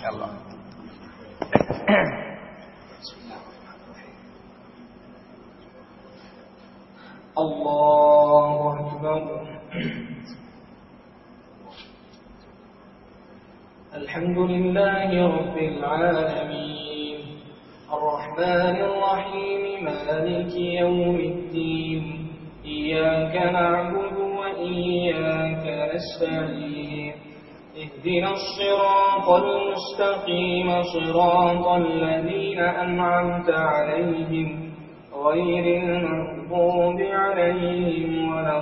Allah. Allahu Akbar. Alhamdulillahi Rabbil Alamin, Ar-Rahmanir Rahim, Maliki Yawmiddin, Iyyaka na'budu wa iyyaka nasta'in, اهدنا الصراط المستقيم صراط الذين أنعمت عليهم غير المغضوب عليهم ولا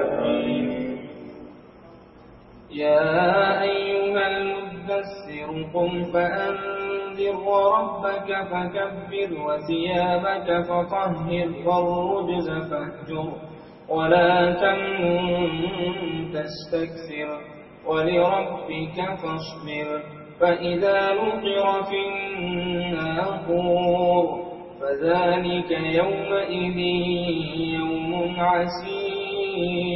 الضالين. يا أيها المدثر قم فأنذر وربك فكبر وثيابك فطهر والرجز فاهجر ولا تمنن تستكثر ولربك فاصبر فإذا نقر في الناقور فذلك يومئذ يوم عسير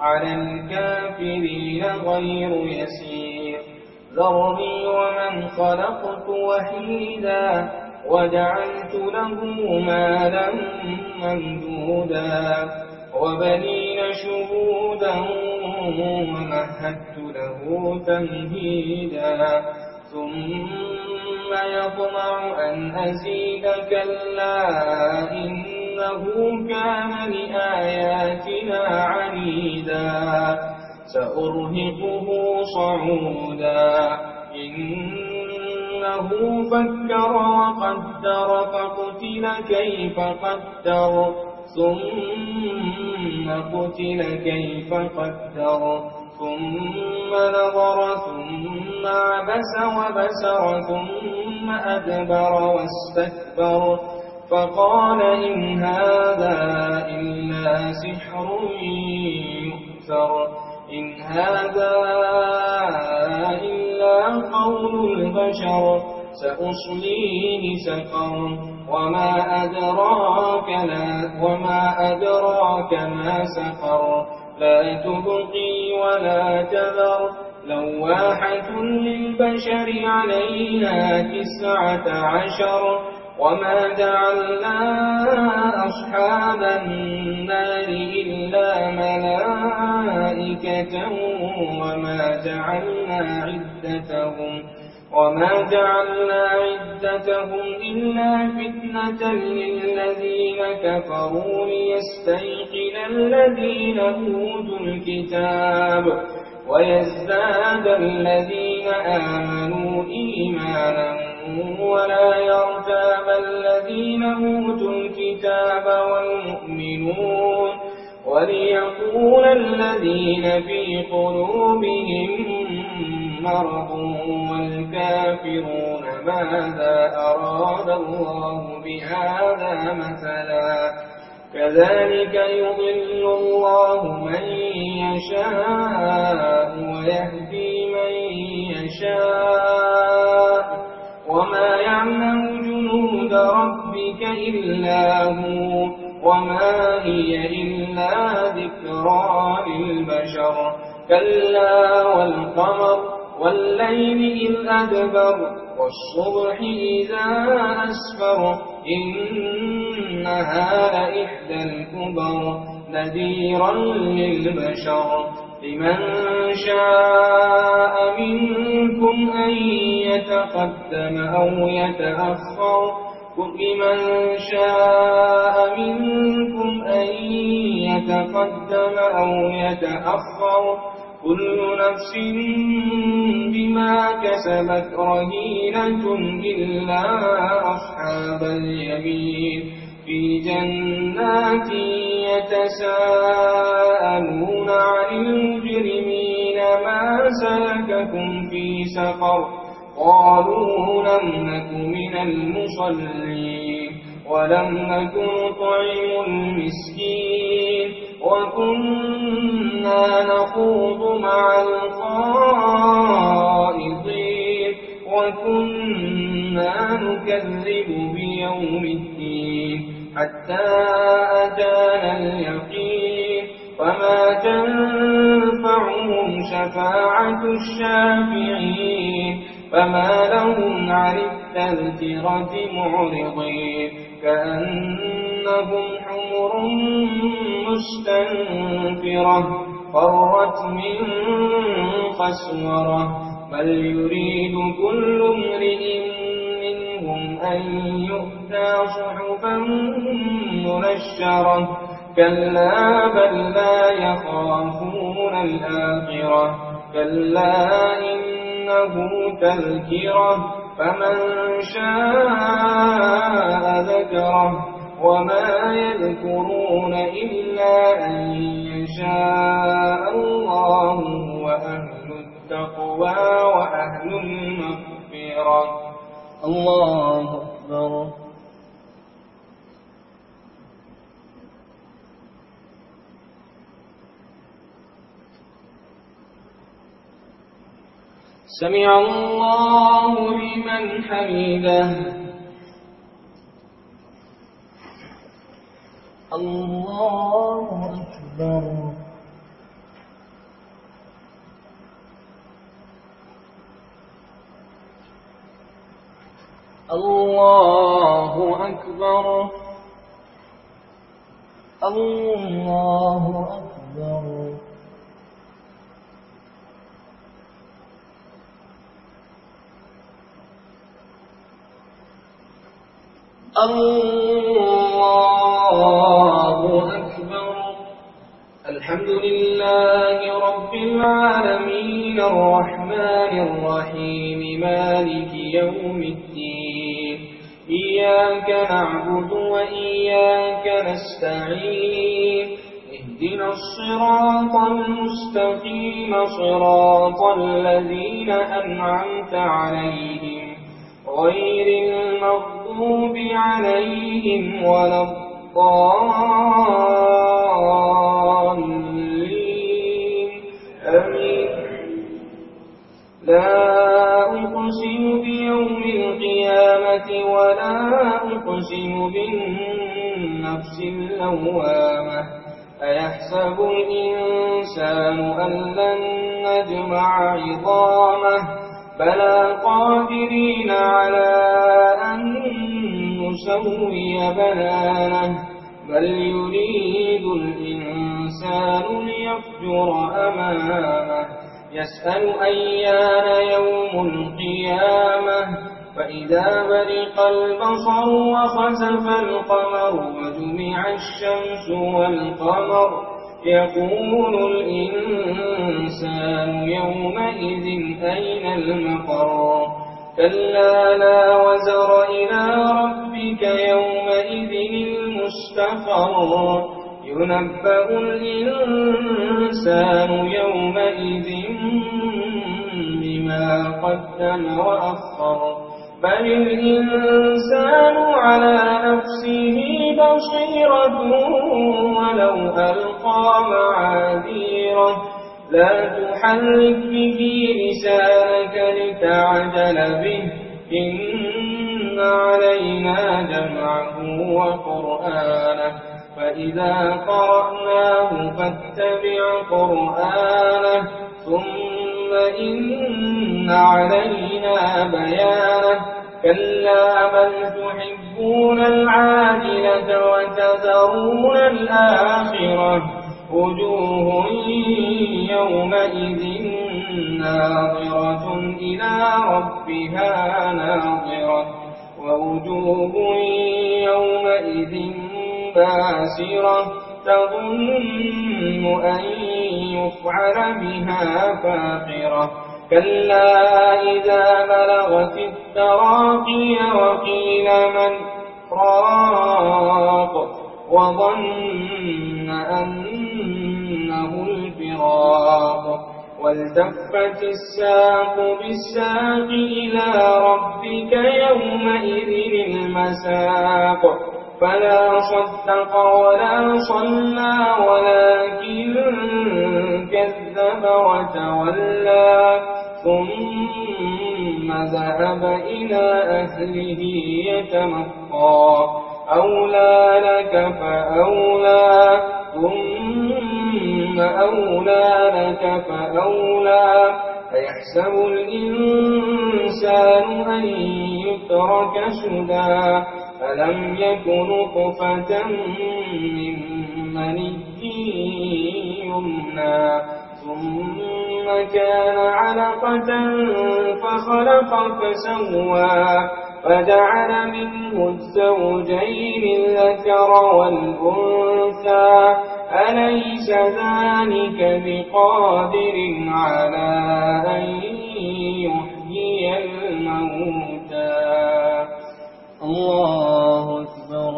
على الكافرين غير يسير. ذرني ومن خلقت وحيدا وجعلت له مالا ممدودا وبنين شهودا ومهدت له تمهيدا ثم يطمع أن أزيد كلا إنه كان لآياتنا عنيدا سأرهقه صعودا إنه فكر وقدر فقتل كيف قدر ثم قتل كيف قدر ثم نظر ثم عبس وبسر ثم أدبر واستكبر فقال إن هذا إلا سحر يؤثر إن هذا إلا قول البشر سأصليه سقر وما أدراك ما سقر لا تبقي ولا تذر لواحة للبشر عليها 19 وما جعلنا أصحاب النار إلا ملائكة وما جعلنا عدتهم إلا فتنة للذين كفروا ليستيقن الذين أوتوا الكتاب ويزداد الذين آمنوا إيمانا ولا يرتاب الذين أوتوا الكتاب والمؤمنون وليقول الذين في قلوبهم مرض والكافرون ماذا أراد الله بهذا مثلا كذلك يضل الله من يشاء ويهدي من يشاء وما يعلم جنود ربك إلا هو وما هي إلا ذكرى للبشر كلا والقمر والليل إذ أدبر والصبح إذا أسفر إنها لإحدى الكبر نذيرا للبشر لمن شاء منكم أن يتقدم أو يتأخر لمن شاء منكم أن يتقدم أو يتأخر كل نفس بما كسبت رهينة إلا أصحاب اليمين في جنات يتساءلون عن المجرمين ما سلككم في سقر قالوا لم نك من المصلين ولم نك نطعم المسكين وكنا نخوض مع الخائضين وكنا نكذب بيوم الدين حتى أتانا اليقين فما تنفعهم شفاعة الشافعين فما لهم عن التذكرة معرضين كأنهم حمر مستنفرة فرت من قسورة بل يريد كل امرئ منهم أن يؤتى صحفا منشرة كلا بل لا يخافون الآخرة كلا إنه تذكرة فمن شاء ذكره وما يذكرون إلا أن يشاء الله وأهل التقوى وأهل المغفرة. الله أكبر. سمع الله لمن حمده. الله أكبر. الله أكبر. الله أكبر. الله أكبر. الحمد لله رب العالمين الرحمن الرحيم مالك يوم الدين إياك نعبد وإياك نستعين اهدنا الصراط المستقيم صراط الذين أنعمت عليهم غير المغضوب عليهم ولا الضالين آمين. لا أقسم بيوم القيامة ولا أقسم بالنفس اللوامة أيحسب الإنسان أن لن نجمع عظامه بلى قادرين على أن نسوي بنانه بل يريد الإنسان ليفجر أمامه يسأل أيان يوم القيامة فإذا برق البصر وخسف القمر وجمع الشمس والقمر يقول الإنسان يومئذ أين المفر كلا لا وزر إلى ربك يومئذ المستقر ينبأ الإنسان يومئذ بما قدم وأخر بل الإنسان على نفسه بصيرة ولو ألقى معاذيره لا تحرك به لسانك لتعجل به إن علينا جمعه وقرآنه فإذا قرأناه فاتبع قرآنه ثم إن علينا بيانه كلا بل تحبون العاجلة وتذرون الآخرة وجوه يومئذ ناظرة إلى ربها ناظرة ووجوه يومئذ باسرة تظن أن يفعل بها فاقرة كلا إذا بلغت التراقي وقيل من راق وظن أنه الفراق والتفت الساق بالساق إلى ربك يومئذ المساق فلا صدق ولا صلى ولكن كذب وتولى ثم ذهب إلى أهله يتمطى أولى لك فأولى ثم ثم أولى لك فأولى أيحسب الإنسان أن يترك سدى ألم يكن نطفة من مني يمنى ثم كان علقة فخلق فسوى فجعل منه الزوجين الذكر والأنثى أليس ذلك بقادر على أن يحيي الموتى الله أكبر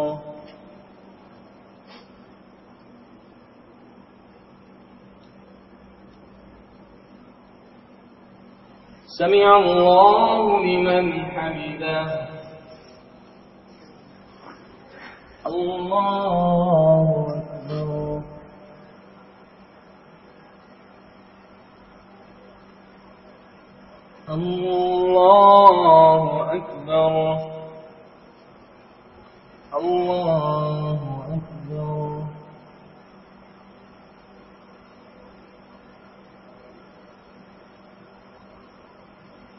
سمع الله لمن حمده الله أكبر الله أكبر الله أكبر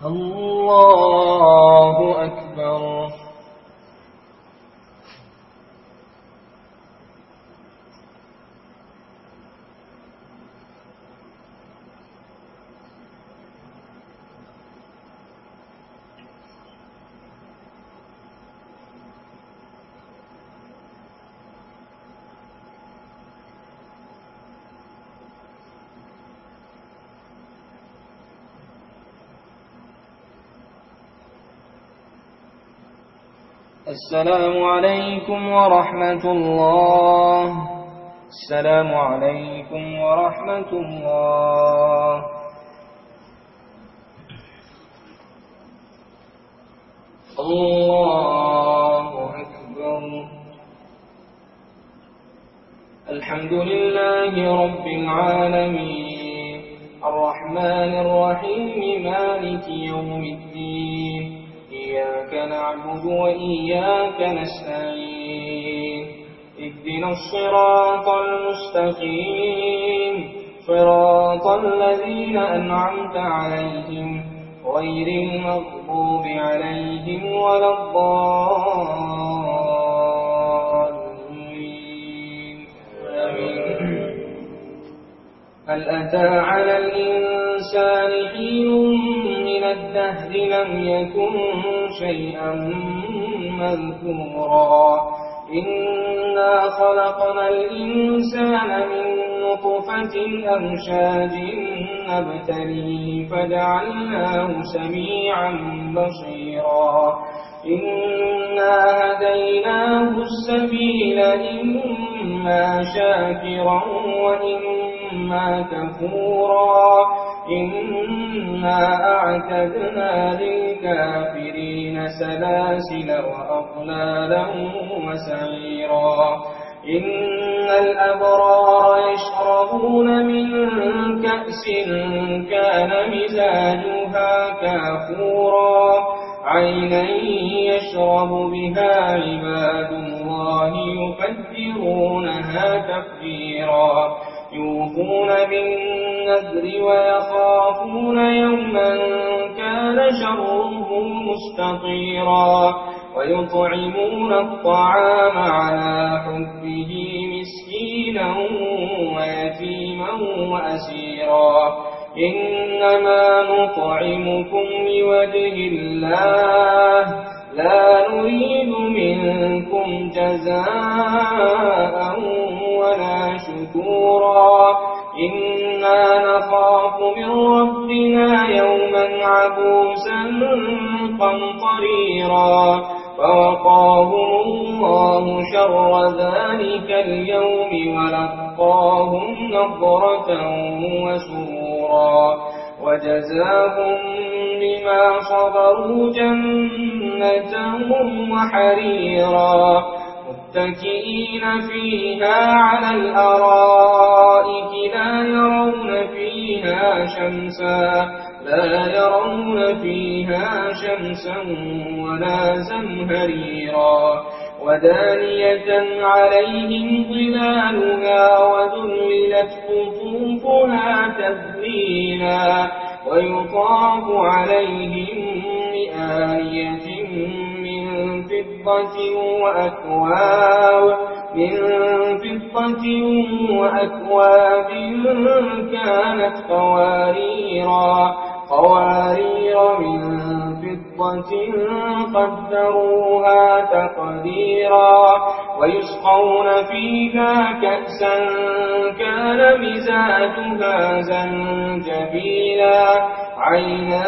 الله أكبر السلام عليكم ورحمة الله السلام عليكم ورحمة الله الله أكبر الحمد لله رب العالمين الرحمن الرحيم مالك يوم الدين إياك نعبد وإياك نستعين اهدنا الصراط المستقيم صراط الذين أنعمت عليهم غير المغضوب عليهم ولا الضالين آمين هل أتى على الإنسان حين من الدهر لم يكن شيئا مذكورا إنا خلقنا الإنسان من نطفة أمشاج نبتليه فجعلناه سميعا بصيرا إنا هديناه السبيل إما شاكرا وإما كفورا إنا أعتدنا للكافرين سلاسل وأغلالا وسعيرا إن الأبرار يشربون من كأس كان مزاجها كافورا عينا يشرب بها عباد الله يفجرونها تفجيرا يوفون بالنذر ويخافون يوما كان شره مستطيرا ويطعمون الطعام على حبه مسكينا ويتيما وأسيرا إنما نطعمكم لوجه الله لا نريد منكم جزاء ولا شكورا إنا نخاف من ربنا يوما عبوسا قمطريرا فوقاهم الله شر ذلك اليوم ولقاهم نضرة وسرورا وجزاهم بما صبروا جنة وحريرا متكئين فيها على الأرائك لا يرون فيها شمسا ولا زمهريرا ودانية عليهم ظلالها وذللت قطوفها تذليلا ويطاف عليهم بآنية من فضة وأكواب كانت قوارير من فضة قدروها تقديرا ويسقون فيها كأسا كان مزاجها زنجبيلا عينا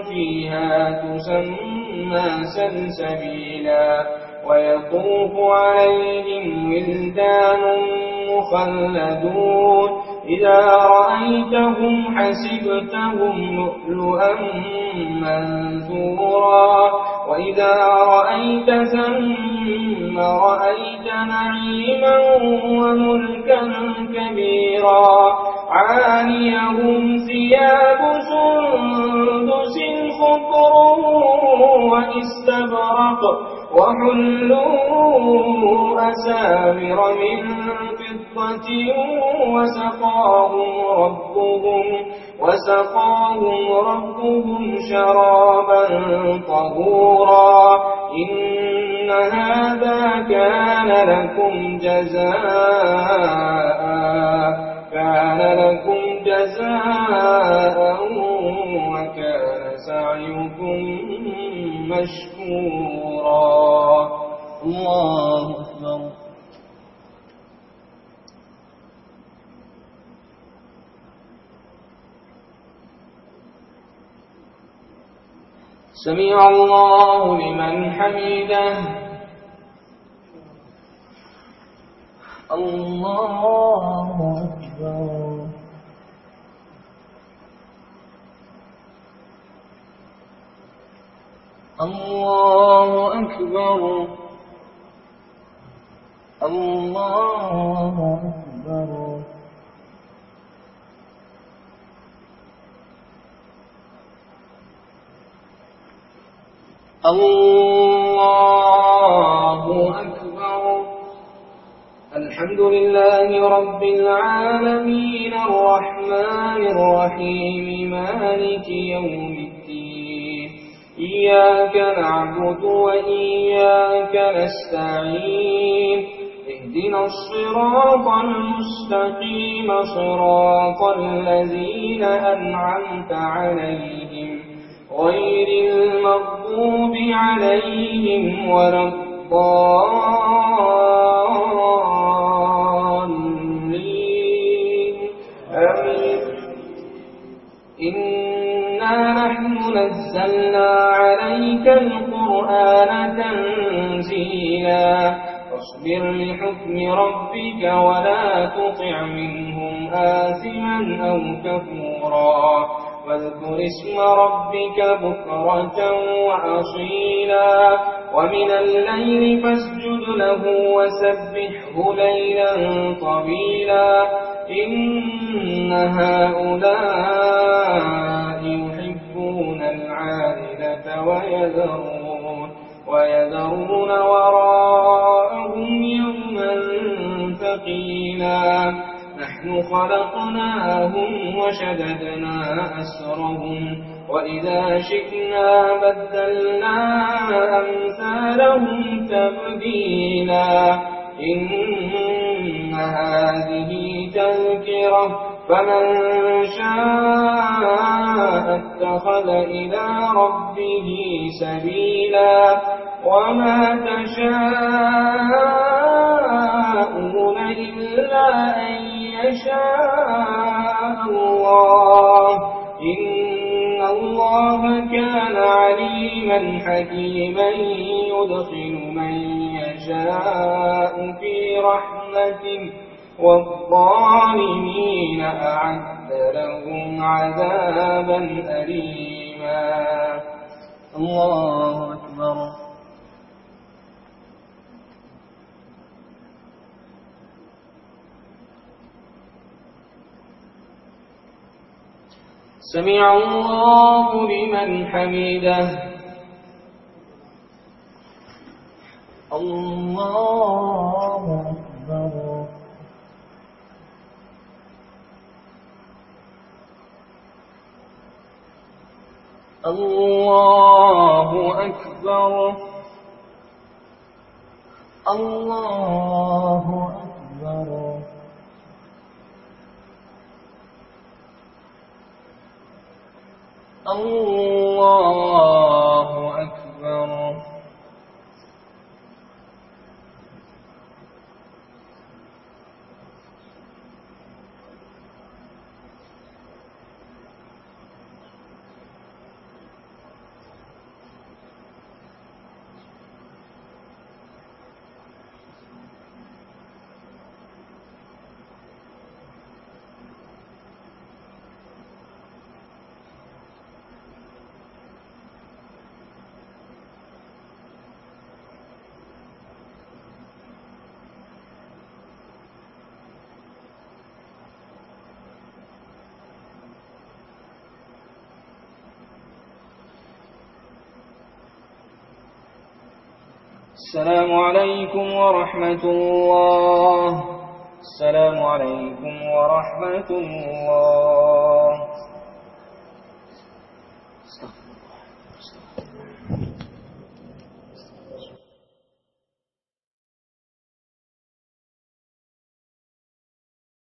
فيها تسمى سلسبيلا ويطوف عليهم ولدان مخلدون إذا رأيتهم حسبتهم لؤلؤا منثورا وإذا رأيت ثم رأيت نعيما وملكا كبيرا عاليهم ثياب سندس خضر وإستبرق وحلوا أساور من فضة وسقاهم ربهم شرابا طهورا إن هذا كان لكم جزاء وكان سعيكم مشكورا. الله أكبر. سمع الله لمن حمده. الله أكبر. الله أكبر. الله أكبر. الله أكبر. الحمد لله رب العالمين الرحمن الرحيم مالك يوم الدين إياك نعبد وإياك نستعين اهدنا الصراط المستقيم صراط الذين أنعمت عليهم غير المغضوب عليهم ولا الضالين آمين. إنا نحن نزلنا عليك القرآن تنزيلا فاصبر لحكم ربك ولا تطع منهم آثما أو كفورا واذكر اسم ربك بكرة وأصيلا ومن الليل فاسجد له وسبحه ليلا طويلا إن هؤلاء يحبون العاجلة ويذرون وراءهم يوما ثقيلا نحن خلقناهم وشددنا أسرهم وإذا شئنا بدلنا أمثالهم تبديلا إن هذه تذكرة فمن شاء اتخذ إلى ربه سبيلا وما تشاءون إلا أن يشاء الله إن الله كان عليما حكيما يدخل من يشاء في رحمته والظالمين أعد لهم عذابا أليما. الله أكبر. سمع الله لمن حمده. الله الله أكبر الله أكبر الله أكبر السلام عليكم ورحمة الله. السلام عليكم ورحمة الله.